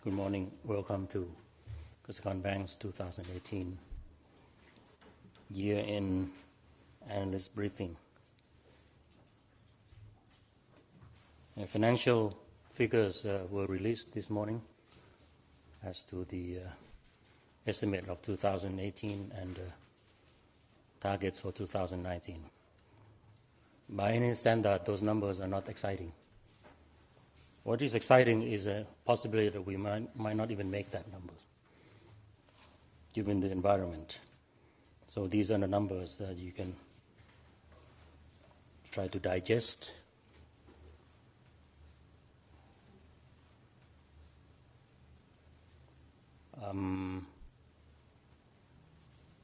Good morning. Welcome to KBANK's 2018 year-end analyst briefing. Financial figures were released this morning as to the estimate of 2018 and targets for 2019. By any standard, those numbers are not exciting. What is exciting is a possibility that we might not even make that number, given the environment. So these are the numbers that you can try to digest.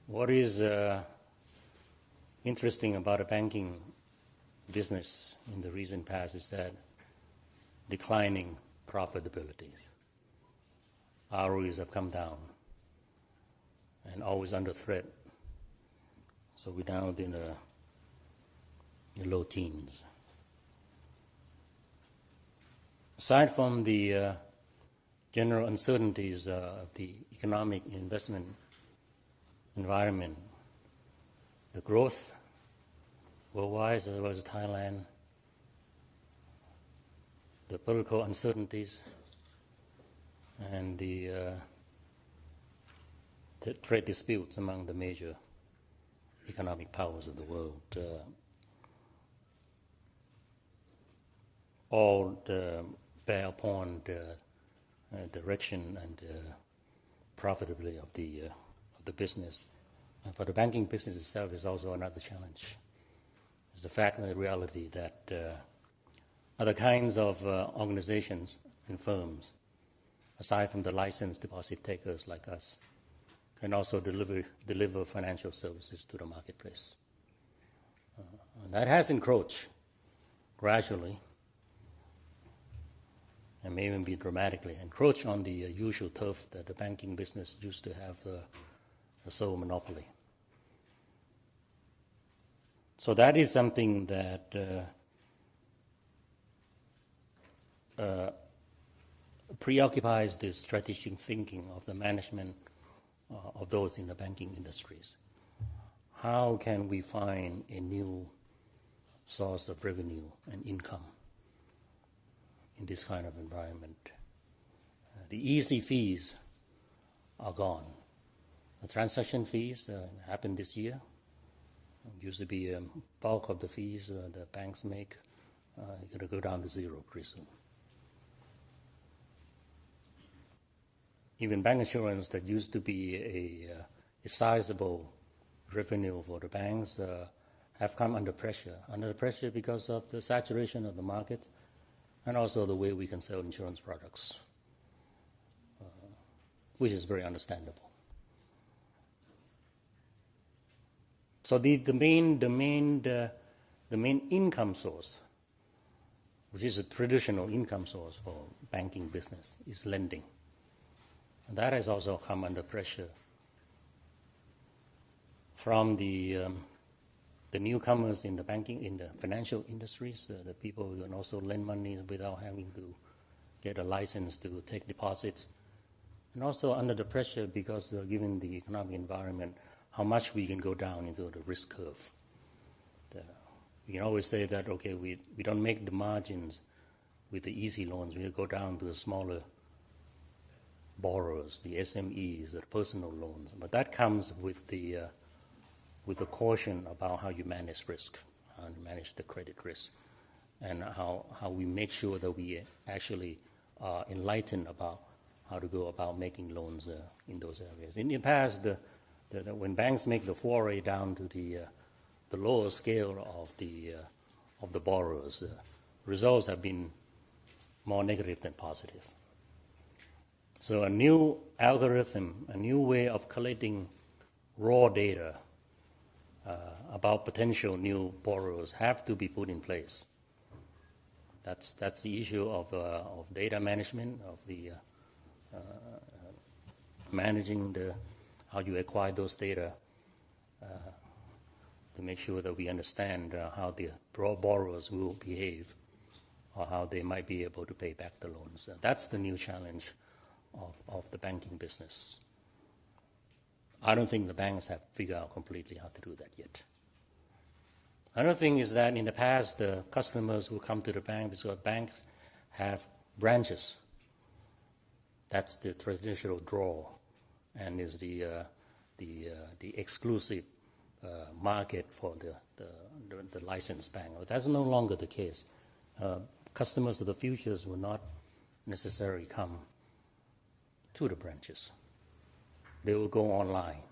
What is interesting about a banking business in the recent past is that declining profitabilities. ROEs have come down and always under threat. So we're now in the low teens. Aside from the general uncertainties of the economic investment environment, the growth worldwide as well as Thailand, the political uncertainties, and the trade disputes among the major economic powers of the world all bear upon the direction and profitability of the business. And for the banking business itself is also another challenge. It's the fact and the reality that other kinds of organizations and firms, aside from the licensed deposit takers like us, can also deliver financial services to the marketplace. That has encroached gradually and may even be dramatically encroached on the usual turf that the banking business used to have a sole monopoly. So that is something that preoccupies the strategic thinking of the management of those in the banking industries. How can we find a new source of revenue and income in this kind of environment? The easy fees are gone. The transaction fees happened this year. It used to be a bulk of the fees the banks make. Going to go down to zero pretty soon. Even bank insurance that used to be a sizable revenue for the banks have come under pressure because of the saturation of the market and also the way we can sell insurance products, which is very understandable. So the main income source, which is a traditional income source for banking business, is lending. And that has also come under pressure from the newcomers in the banking, in the financial industries, the people who can also lend money without having to get a license to take deposits, and also under the pressure because given the economic environment, how much we can go down into the risk curve. We can always say that, okay, we don't make the margins with the easy loans. We go down to the smaller borrowers, the SMEs, the personal loans. But that comes with the caution about how you manage risk, how you manage the credit risk, and how we make sure that we actually are enlightened about how to go about making loans in those areas. In the past, when banks make the foray down to the lower scale of the borrowers, results have been more negative than positive. So a new algorithm, a new way of collecting raw data about potential new borrowers have to be put in place. That's the issue of data management, of the managing how you acquire those data to make sure that we understand how the borrowers will behave or how they might be able to pay back the loans. That's the new challenge of the banking business. I don't think the banks have figured out completely how to do that yet. Another thing is that in the past, the customers who come to the bank, because banks have branches. That's the traditional draw, and is the exclusive market for the licensed bank. But that's no longer the case. Customers of the futures will not necessarily come to the branches. They will go online.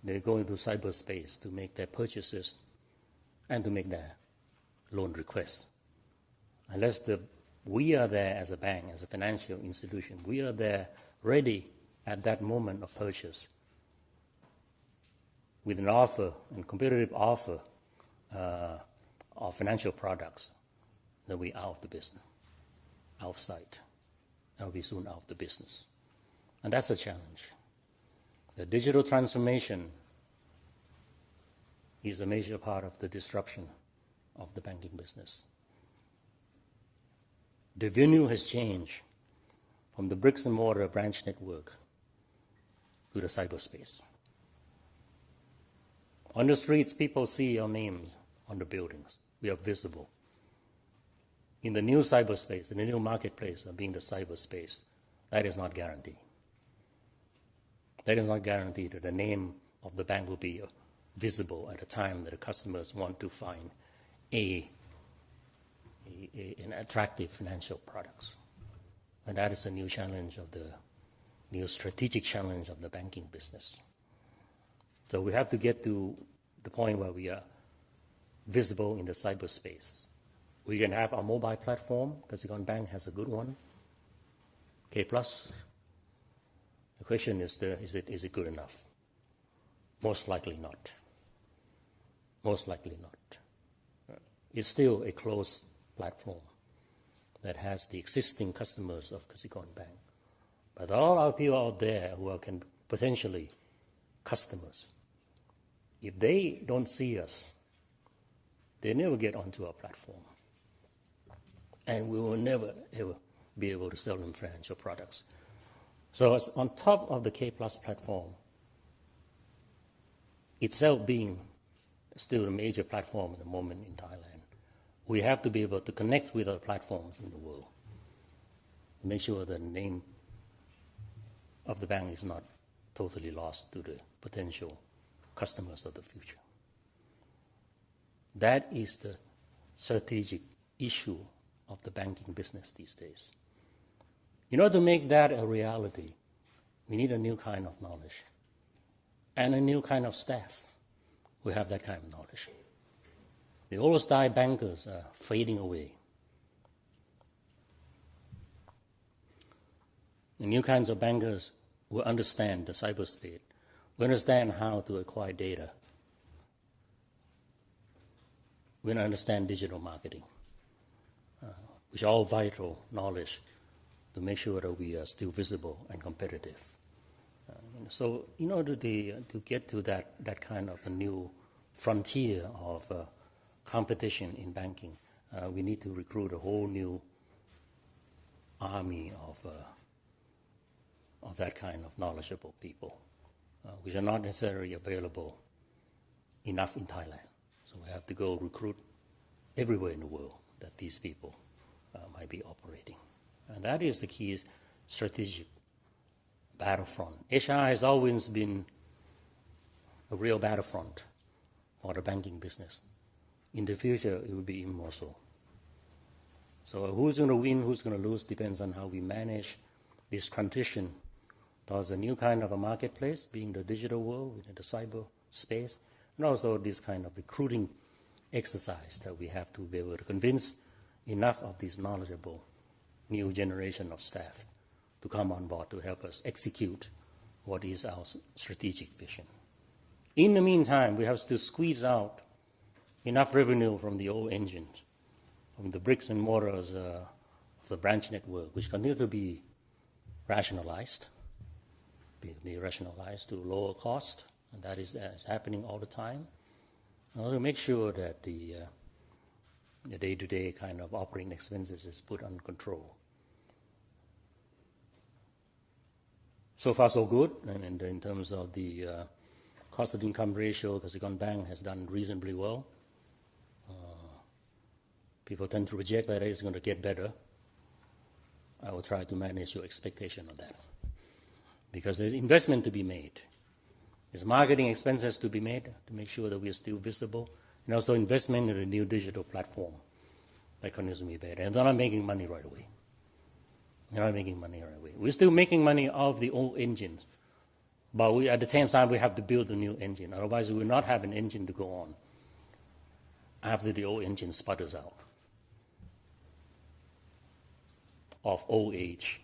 They go into cyberspace to make their purchases and to make their loan requests. Unless we are there as a bank, as a financial institution, we are there ready at that moment of purchase with an offer and competitive offer of financial products, then we're out of the business, out of sight, and we'll be soon out of the business. And that's a challenge. The digital transformation is a major part of the disruption of the banking business. The venue has changed from the bricks and mortar branch network to the cyberspace. On the streets, people see our names on the buildings. We are visible. In the new cyberspace, in the new marketplace of being the cyberspace, that is not guaranteed. That is not guaranteed that the name of the bank will be visible at a time that the customers want to find an attractive financial products. And that is a new challenge of the new strategic challenge of the banking business. So we have to get to the point where we are visible in the cyberspace. We can have our mobile platform, Kasikorn Bank has a good one, K+. The question is it good enough? Most likely not. Most likely not. It's still a closed platform that has the existing customers of Kasikorn Bank. But all our people out there who are potentially customers, if they don't see us, they never get onto our platform. And we will never, ever be able to sell them financial products. So on top of the K+ platform, itself being still a major platform at the moment in Thailand, we have to be able to connect with other platforms in the world to make sure the name of the bank is not totally lost to the potential customers of the future. That is the strategic issue of the banking business these days. In order to make that a reality, we need a new kind of knowledge and a new kind of staff who have that kind of knowledge. The old-style bankers are fading away. The new kinds of bankers will understand the cyberspace, will understand how to acquire data, will understand digital marketing, which are all vital knowledge to make sure that we are still visible and competitive. So in order to get to that kind of a new frontier of competition in banking, we need to recruit a whole new army of that kind of knowledgeable people, which are not necessarily available enough in Thailand. So we have to go recruit everywhere in the world that these people might be operating. And that is the key strategic battlefront. HR has always been a real battlefront for the banking business. In the future, it will be even more so. So who's going to win, who's going to lose, depends on how we manage this transition towards a new kind of a marketplace, being the digital world, within the cyber space, and also this kind of recruiting exercise that we have to be able to convince enough of this knowledgeable new generation of staff to come on board to help us execute what is our strategic vision. In the meantime, we have to squeeze out enough revenue from the old engines, from the bricks and mortars of the branch network, which continue to be rationalized, to lower cost, and that is happening all the time. To make sure that the day-to-day kind of operating expenses is put under control. So far, so good. And in terms of the cost of income ratio, KBANK has done reasonably well. People tend to reject that it's going to get better. I will try to manage your expectation of that. Because there's investment to be made. There's marketing expenses to be made to make sure that we are still visible. And also investment in a new digital platform that continues to be better. And they're not making money right away. They're not making money right away. We're still making money off the old engines. But at the same time, we have to build a new engine. Otherwise, we will not have an engine to go on after the old engine sputters out of old age.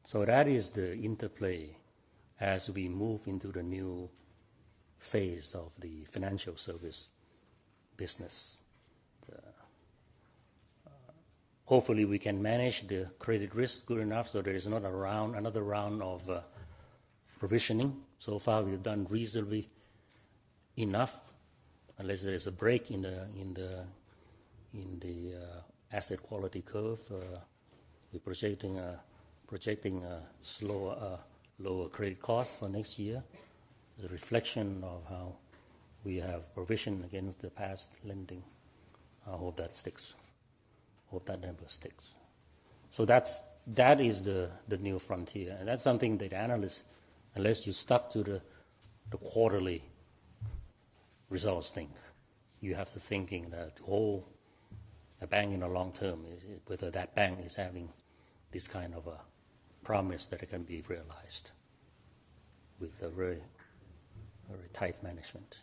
So that is the interplay as we move into the new phase of the financial service business. Hopefully we can manage the credit risk good enough so there is not another round of provisioning. So far we've done reasonably enough, unless there is a break in the asset quality curve. We're projecting a lower credit cost for next year. The reflection of how we have provisioned against the past lending. I hope that sticks. Hope that number sticks. So that is the new frontier, and that's something that analysts, unless you stuck to the quarterly results thing, you have to thinking that a bank in the long term, whether that bank is having this kind of a promise that it can be realized with a very, very tight management.